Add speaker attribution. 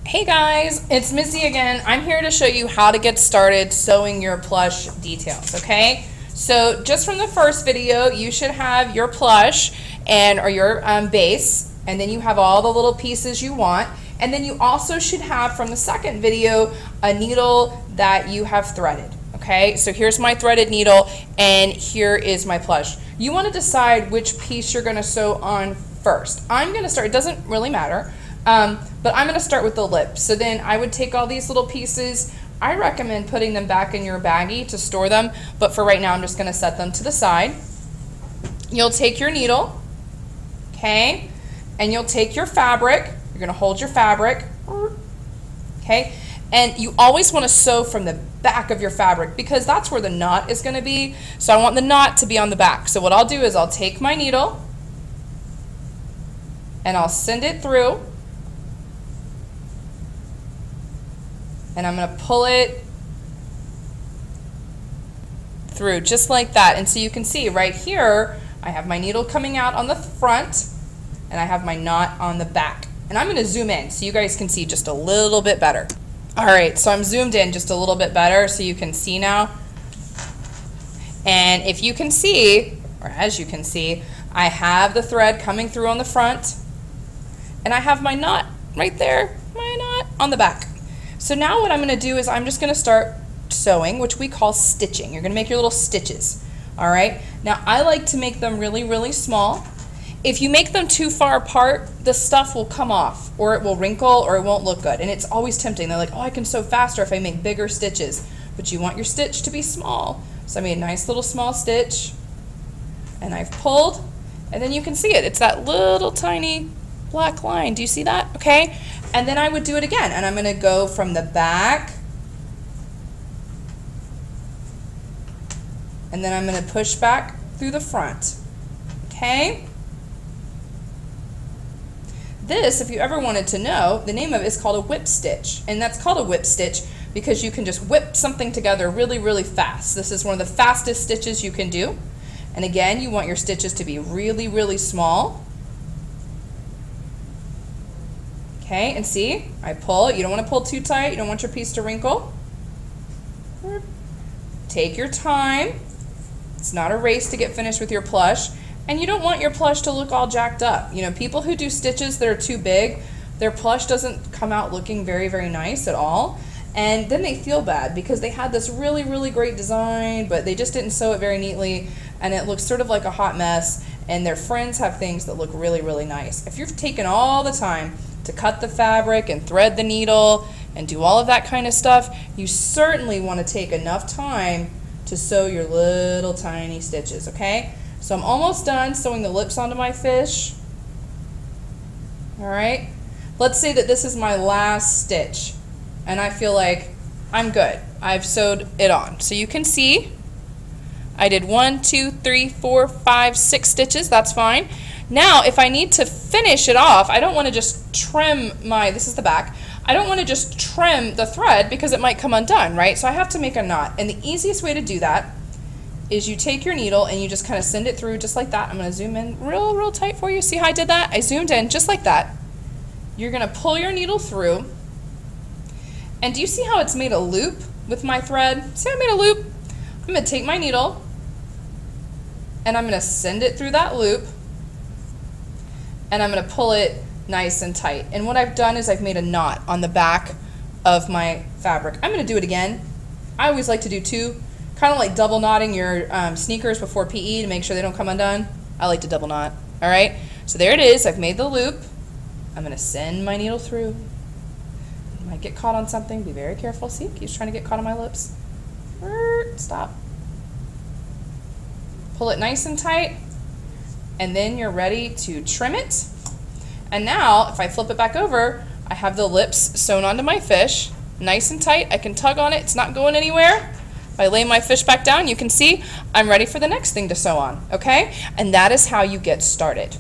Speaker 1: Hey guys, it's Missy again. I'm here to show you how to get started sewing your plush details, okay? So just from the first video, you should have your plush or your base, and then you have all the little pieces you want. And then you also should have from the second video a needle that you have threaded, okay? So here's my threaded needle and here is my plush. You want to decide which piece you're going to sew on first. I'm going to start, it doesn't really matter. But I'm going to start with the lip. So then I would take all these little pieces. I recommend putting them back in your baggie to store them, but for right now I'm just going to set them to the side. You'll take your needle, okay, and you'll take your fabric. You're going to hold your fabric, okay, and you always want to sew from the back of your fabric because that's where the knot is going to be. So I want the knot to be on the back. So what I'll do is I'll take my needle and I'll send it through. And I'm going to pull it through just like that. And so you can see right here, I have my needle coming out on the front and I have my knot on the back. And I'm going to zoom in so you guys can see just a little bit better. All right, so I'm zoomed in just a little bit better so you can see now. And if you can see, or as you can see, I have the thread coming through on the front and I have my knot right there, my knot on the back. So now what I'm going to do is I'm just going to start sewing, which we call stitching. You're going to make your little stitches, all right? Now I like to make them really, really small. If you make them too far apart, the stuff will come off or it will wrinkle or it won't look good. And it's always tempting. They're like, oh, I can sew faster if I make bigger stitches. But you want your stitch to be small. So I made a nice little small stitch and I've pulled and then you can see it. It's that little tiny black line. Do you see that? Okay. And then I would do it again, and I'm going to go from the back, and then I'm going to push back through the front, okay? This, if you ever wanted to know, the name of it is called a whip stitch, and that's called a whip stitch because you can just whip something together really, really fast. This is one of the fastest stitches you can do, and again, you want your stitches to be really, really small. Okay, and see, I pull. You don't want to pull too tight. You don't want your piece to wrinkle. Take your time. It's not a race to get finished with your plush. And you don't want your plush to look all jacked up. You know, people who do stitches that are too big, their plush doesn't come out looking very, very nice at all. And then they feel bad because they had this really, really great design, but they just didn't sew it very neatly. And it looks sort of like a hot mess. And their friends have things that look really, really nice. If you've taken all the time to cut the fabric and thread the needle and do all of that kind of stuff, you certainly want to take enough time to sew your little tiny stitches, okay? So I'm almost done sewing the lips onto my fish. All right, let's say that this is my last stitch and I feel like I'm good. I've sewed it on. So you can see I did 1, 2, 3, 4, 5, 6 stitches. That's fine. Now, if I need to finish it off, I don't want to just trim this is the back. I don't want to just trim the thread because it might come undone, right? So I have to make a knot. And the easiest way to do that is you take your needle and you just kind of send it through just like that. I'm going to zoom in real, real tight for you. See how I did that? I zoomed in just like that. You're going to pull your needle through. And do you see how it's made a loop with my thread? See how I made a loop? I'm going to take my needle and I'm going to send it through that loop. And I'm going to pull it nice and tight. And what I've done is I've made a knot on the back of my fabric. I'm going to do it again. I always like to do two, kind of like double knotting your sneakers before PE to make sure they don't come undone. I like to double knot. All right, so there it is. I've made the loop. I'm going to send my needle through. It might get caught on something. Be very careful. See, it keeps trying to get caught on my lips. Stop. Pull it nice and tight. And then you're ready to trim it. And now, if I flip it back over, I have the lips sewn onto my fish, nice and tight. I can tug on it, it's not going anywhere. If I lay my fish back down, you can see I'm ready for the next thing to sew on, okay? And that is how you get started.